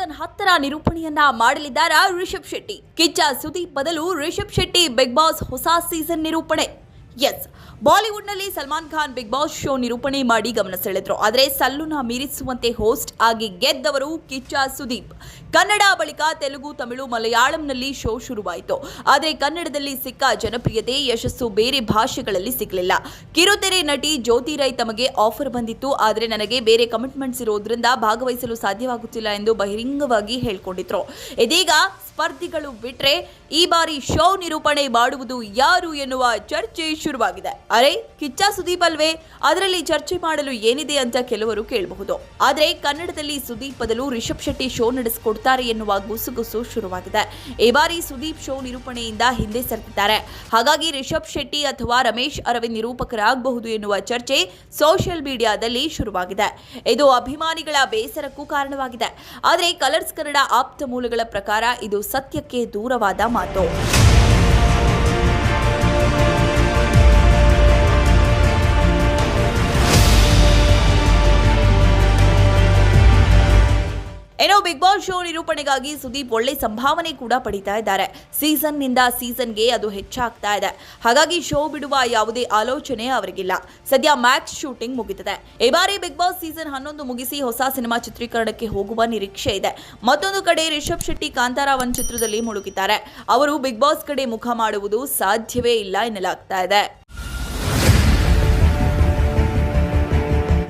Season 10ರ ನಿರೂಪಣೆಯನ್ನ ಮಾಡಲಿದ್ದಾರಾ ರಿಷಬ್ ಶೆಟ್ಟಿ. ಕಿಚ್ಚ ಸುದೀಪ್ ಬದಲು ರಿಷಬ್ ಶೆಟ್ಟಿ ಬಿಗ್ ಬಾಸ್ ಹೊಸ ಸೀಸನ್ ನಿರೂಪಣೆ. ಎಸ್, ಬಾಲಿವುಡ್ನಲ್ಲಿ Salman Khan big boss show ನಿರೂಪಣೆ ಮಾಡಿ ಗಮನ ಸೆಳೆದ್ರು. ಆದರೆ ಸಲ್ಲುನ ಮೀರಿಸುವಂತೆ ಹೋಸ್ಟ್ ಆಗಿ ಗೆದ್ದವರು ಕಿಚ್ಚ ಸುದೀಪ್. ಕನ್ನಡ ಬಳಿಕ ತೆಲುಗು, ತಮಿಳು, ಮಲಯಾಳಂನಲ್ಲಿ ಶೋ ಶುರುವಾಯಿತು. ಆದರೆ ಕನ್ನಡದಲ್ಲಿ ಸಿಕ್ಕ ಜನಪ್ರಿಯತೆ, ಯಶಸ್ಸು ಬೇರೆ ಭಾಷೆಗಳಲ್ಲಿ ಸಿಗಲಿಲ್ಲ. ಕಿರುತೆರೆ ನಟಿ ಜ್ಯೋತಿ ರೈ ತಮಗೆ ಆಫರ್ ಬಂದಿತ್ತು, ಆದರೆ ನನಗೆ ಬೇರೆ ಕಮಿಟ್ಮೆಂಟ್ಸ್ ಇರೋದ್ರಿಂದ ಭಾಗವಹಿಸಲು ಸಾಧ್ಯವಾಗುತ್ತಿಲ್ಲ ಎಂದು ಬಹಿರಂಗವಾಗಿ ಹೇಳಿಕೊಂಡಿದ್ರು. ಇದೀಗ ಸ್ಪರ್ಧಿಗಳು ಬಿಟ್ರೆ ಈ ಬಾರಿ ಶೋ ನಿರೂಪಣೆ ಮಾಡುವುದು ಯಾರು ಎನ್ನುವ ಚರ್ಚೆ ಶುರುವಾಗಿದೆ. ಅರೆ, ಕಿಚ್ಚ ಸುದೀಪ್ ಅಲ್ವೇ, ಅದರಲ್ಲಿ ಚರ್ಚೆ ಮಾಡಲು ಏನಿದೆ ಅಂತ ಕೆಲವರು ಕೇಳಬಹುದು. ಆದರೆ ಕನ್ನಡದಲ್ಲಿ ಸುದೀಪ್ ಬದಲು ರಿಷಬ್ ಶೆಟ್ಟಿ ಶೋ ನಡೆಸಿಕೊಡ್ತಾರೆ ಎನ್ನುವ ಗುಸುಗುಸು ಶುರುವಾಗಿದೆ. ಈ ಬಾರಿ ಸುದೀಪ್ ಶೋ ನಿರೂಪಣೆಯಿಂದ ಹಿಂದೆ ಸರಿದಿದ್ದಾರೆ. ಹಾಗಾಗಿ ರಿಷಬ್ ಶೆಟ್ಟಿ ಅಥವಾ ರಮೇಶ್ ಅರವಿಂದ್ ನಿರೂಪಕರಾಗಬಹುದು ಎನ್ನುವ ಚರ್ಚೆ ಸೋಷಿಯಲ್ ಮೀಡಿಯಾದಲ್ಲಿ ಶುರುವಾಗಿದೆ. ಇದು ಅಭಿಮಾನಿಗಳ ಬೇಸರಕ್ಕೂ ಕಾರಣವಾಗಿದೆ. ಆದರೆ ಕಲರ್ಸ್ ಕನ್ನಡ ಆಪ್ತ ಮೂಲಗಳ ಪ್ರಕಾರ ಇದು ಸತ್ಯಕ್ಕೆ ದೂರವಾದ ಮಾತು. ಏನೋ ಬಿಗ್ ಬಾಸ್ ಶೋ ನಿರೂಪಣೆಗಾಗಿ ಸುದೀಪ್ ಒಳ್ಳೆ ಸಂಭಾವನೆ ಕೂಡ ಪಡಿತಾ ಇದ್ದಾರೆ. ಸೀಸನ್ನಿಂದ ಸೀಸನ್ಗೆ ಅದು ಹೆಚ್ಚಾಗ್ತಾ ಇದೆ. ಹಾಗಾಗಿ ಶೋ ಬಿಡುವ ಯಾವುದೇ ಆಲೋಚನೆ ಅವರಿಗಿಲ್ಲ. ಸದ್ಯ ಮ್ಯಾಕ್ಸ್ ಶೂಟಿಂಗ್ ಮುಗಿದಿದೆ. ಈ ಬಾರಿ ಬಿಗ್ ಬಾಸ್ ಸೀಸನ್ 11 ಮುಗಿಸಿ ಹೊಸ ಸಿನಿಮಾ ಚಿತ್ರೀಕರಣಕ್ಕೆ ಹೋಗುವ ನಿರೀಕ್ಷೆ ಇದೆ. ಮತ್ತೊಂದು ಕಡೆ ರಿಷಬ್ ಶೆಟ್ಟಿ ಕಾಂತಾರ 1 ಚಿತ್ರದಲ್ಲಿ ಮುಳುಗಿದ್ದಾರೆ. ಅವರು ಬಿಗ್ ಬಾಸ್ ಕಡೆ ಮುಖ ಮಾಡುವುದು ಸಾಧ್ಯವೇ ಇಲ್ಲ ಎನ್ನಲಾಗ್ತಾ ಇದೆ.